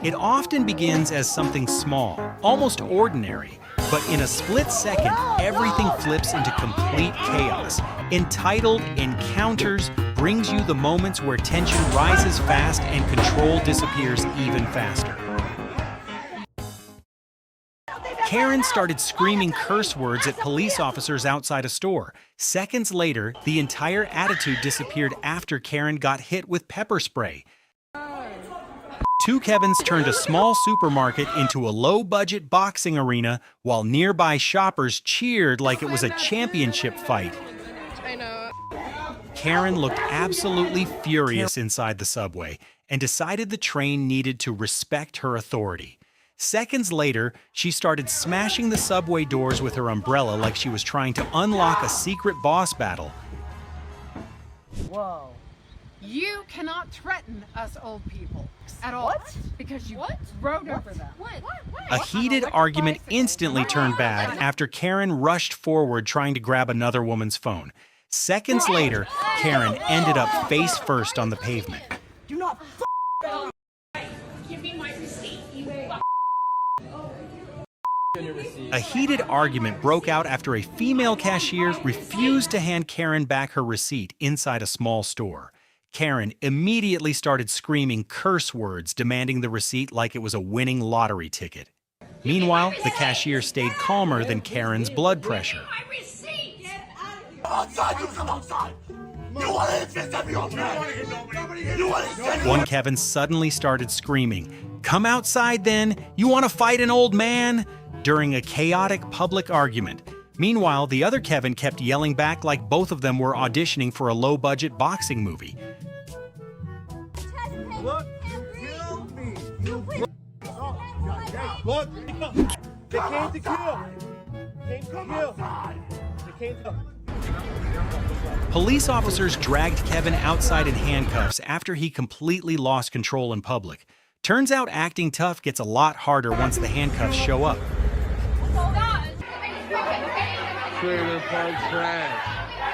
It often begins as something small, almost ordinary, but in a split second, everything flips into complete chaos. Entitled Encounters brings you the moments where tension rises fast and control disappears even faster. Karen started screaming curse words at police officers outside a store. Seconds later, the entire attitude disappeared after Karen got hit with pepper spray. Two Kevins turned a small supermarket into a low-budget boxing arena while nearby shoppers cheered like it was a championship fight. Karen looked absolutely furious inside the subway and decided the train needed to respect her authority. Seconds later, she started smashing the subway doors with her umbrella like she was trying to unlock a secret boss battle. Whoa. You cannot threaten us old people at all. What? Because you rode over them. A heated argument instantly turned bad after Karen rushed forward trying to grab another woman's phone. Seconds later, Karen ended up face first on the pavement. Do not Give me my receipt, you A heated argument broke out after a female cashier refused to hand Karen back her receipt inside a small store. Karen immediately started screaming curse words, demanding the receipt like it was a winning lottery ticket. Meanwhile, the cashier stayed calmer than Karen's blood pressure. my receipt! Come outside, you come outside! You want to hit this every old man? You want to hit One Kevin suddenly started screaming, "Come outside then! You want to fight an old man?" during a chaotic public argument. Meanwhile, the other Kevin kept yelling back like both of them were auditioning for a low-budget boxing movie. Look, you killed me. Look, they came to kill. They came to kill. Police officers dragged Kevin outside in handcuffs after he completely lost control in public. Turns out acting tough gets a lot harder once the handcuffs show up.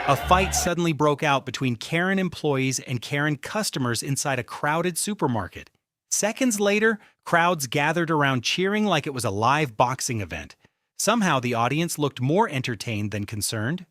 A fight suddenly broke out between Karen employees and Karen customers inside a crowded supermarket. Seconds later, crowds gathered around cheering like it was a live boxing event. Somehow the audience looked more entertained than concerned.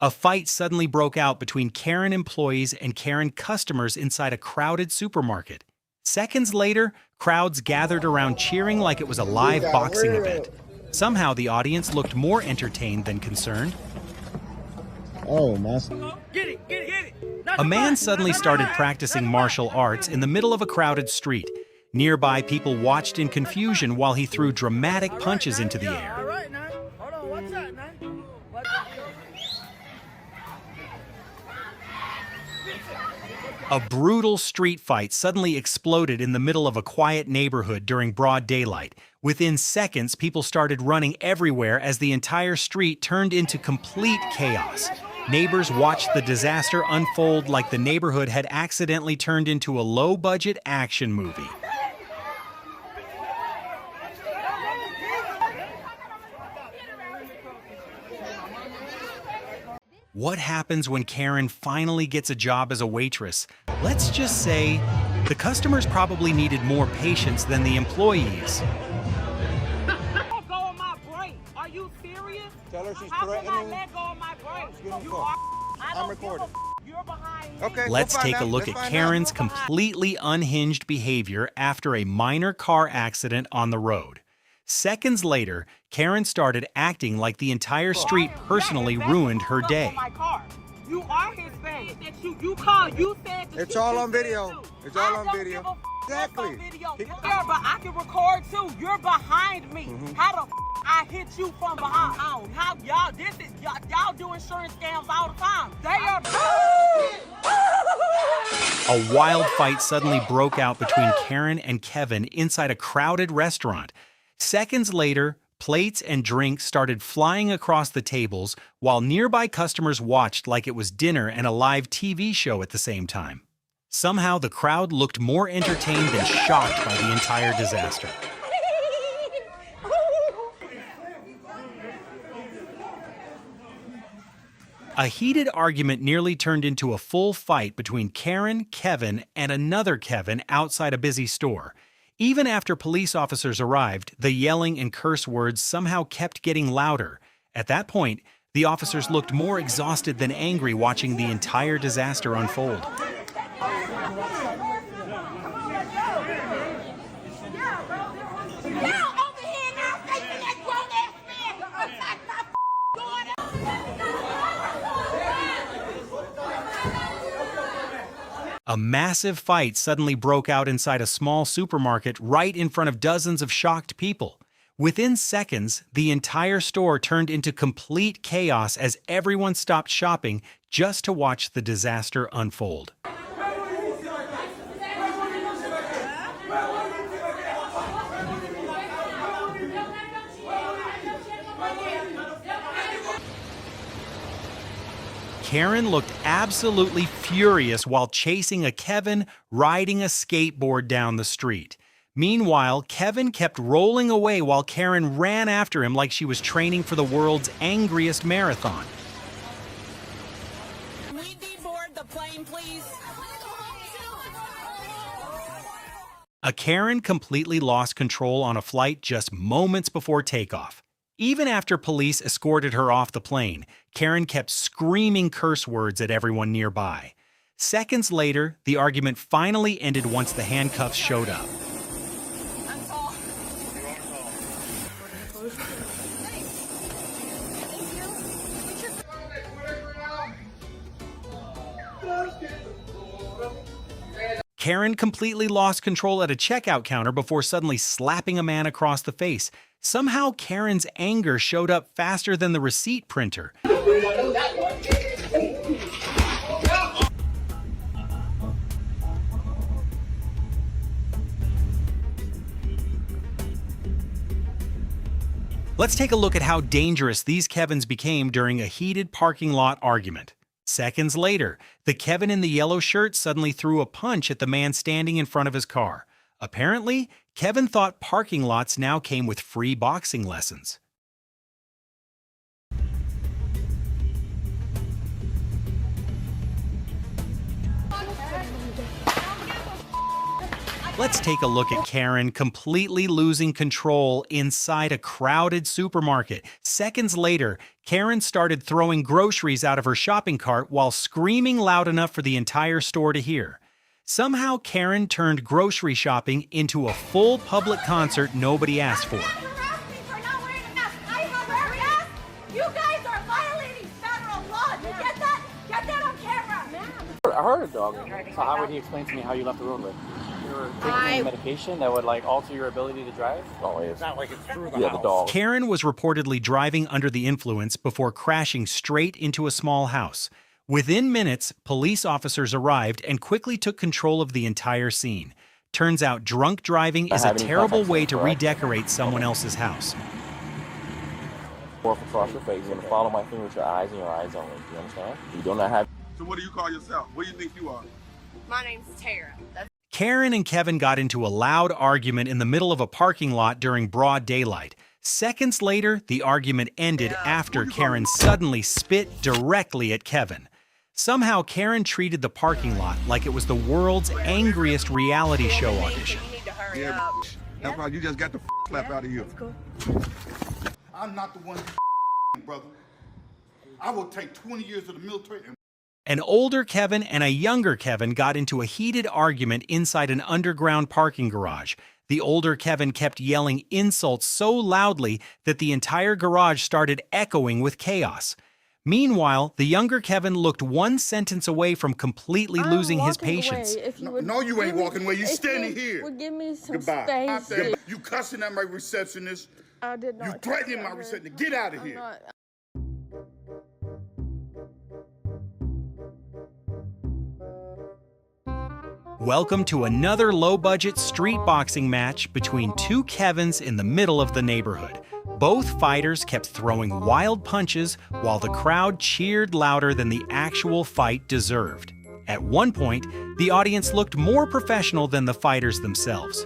A fight suddenly broke out between Karen employees and Karen customers inside a crowded supermarket. Seconds later, crowds gathered around cheering like it was a live boxing event. Somehow the audience looked more entertained than concerned. Oh, master. A man suddenly started practicing martial arts in the middle of a crowded street. Nearby, people watched in confusion while he threw dramatic punches into the air. A brutal street fight suddenly exploded in the middle of a quiet neighborhood during broad daylight. Within seconds, people started running everywhere as the entire street turned into complete chaos. Neighbors watched the disaster unfold like the neighborhood had accidentally turned into a low-budget action movie. What happens when Karen finally gets a job as a waitress? Let's just say the customers probably needed more patience than the employees. Let go of my brain. Are you serious? Tell her she's How can I threatening. let go of my brain? You are. I'm recording. You're behind me. Okay. Let's we'll find take a out. look Let's at find Karen's out. completely unhinged behavior after a minor car accident on the road. Seconds later, Karen started acting like the entire street personally ruined her day. You are his fan. You called. You said It's all on video. It's all on video. Exactly. Yeah, but I can record too. You're behind me. How the I hit you from behind? How y'all? This is y'all do insurance scams all the time. They are. A wild fight suddenly broke out between Karen and Kevin inside a crowded restaurant. Seconds later, plates and drinks started flying across the tables while nearby customers watched like it was dinner and a live TV show at the same time. Somehow, the crowd looked more entertained than shocked by the entire disaster. A heated argument nearly turned into a full fight between Karen, Kevin, and another Kevin outside a busy store. Even after police officers arrived, the yelling and curse words somehow kept getting louder. At that point, the officers looked more exhausted than angry watching the entire disaster unfold. A massive fight suddenly broke out inside a small supermarket right in front of dozens of shocked people. Within seconds, the entire store turned into complete chaos as everyone stopped shopping just to watch the disaster unfold. Karen looked absolutely furious while chasing a Kevin riding a skateboard down the street. Meanwhile, Kevin kept rolling away while Karen ran after him like she was training for the world's angriest marathon. Can we deboard the plane, please? A Karen completely lost control on a flight just moments before takeoff. Even after police escorted her off the plane, Karen kept screaming curse words at everyone nearby. Seconds later, the argument finally ended once the handcuffs showed up. Karen completely lost control at a checkout counter before suddenly slapping a man across the face. Somehow, Karen's anger showed up faster than the receipt printer. Let's take a look at how dangerous these Kevins became during a heated parking lot argument. Seconds later, the Kevin in the yellow shirt suddenly threw a punch at the man standing in front of his car. Apparently, Kevin thought parking lots now came with free boxing lessons. Let's take a look at Karen completely losing control inside a crowded supermarket. Seconds later, Karen started throwing groceries out of her shopping cart while screaming loud enough for the entire store to hear. Somehow, Karen turned grocery shopping into a full public concert nobody asked for. I heard a dog. So how would he explain to me how you left the roadway? You were taking medication that would alter your ability to drive? Oh, it's not like it's through the dog. Karen was reportedly driving under the influence before crashing straight into a small house. Within minutes, police officers arrived and quickly took control of the entire scene. Turns out drunk driving is a terrible way to redecorate someone else's house. Forth across your face, you're going to follow my finger with your eyes and your eyes only. You understand? You do not have... So what do you call yourself? What do you think you are? My name's Tara. Karen and Kevin got into a loud argument in the middle of a parking lot during broad daylight. Seconds later, the argument ended after Karen suddenly spit directly at Kevin. Somehow, Karen treated the parking lot like it was the world's angriest reality show audition. You need to hurry Yeah, up. that's why you just got the slap out of you. I'm not the one, brother. I will take 20 years of the military and... An older Kevin and a younger Kevin got into a heated argument inside an underground parking garage. The older Kevin kept yelling insults so loudly that the entire garage started echoing with chaos. Meanwhile, the younger Kevin looked one sentence away from completely losing his patience. No, you ain't walking away. You standing here. Well, give me some Goodbye. space. You cussing at my receptionist. I did not. You threatening my receptionist. Get out of here. Welcome to another low-budget street boxing match between two Kevins in the middle of the neighborhood. Both fighters kept throwing wild punches while the crowd cheered louder than the actual fight deserved. At one point, the audience looked more professional than the fighters themselves.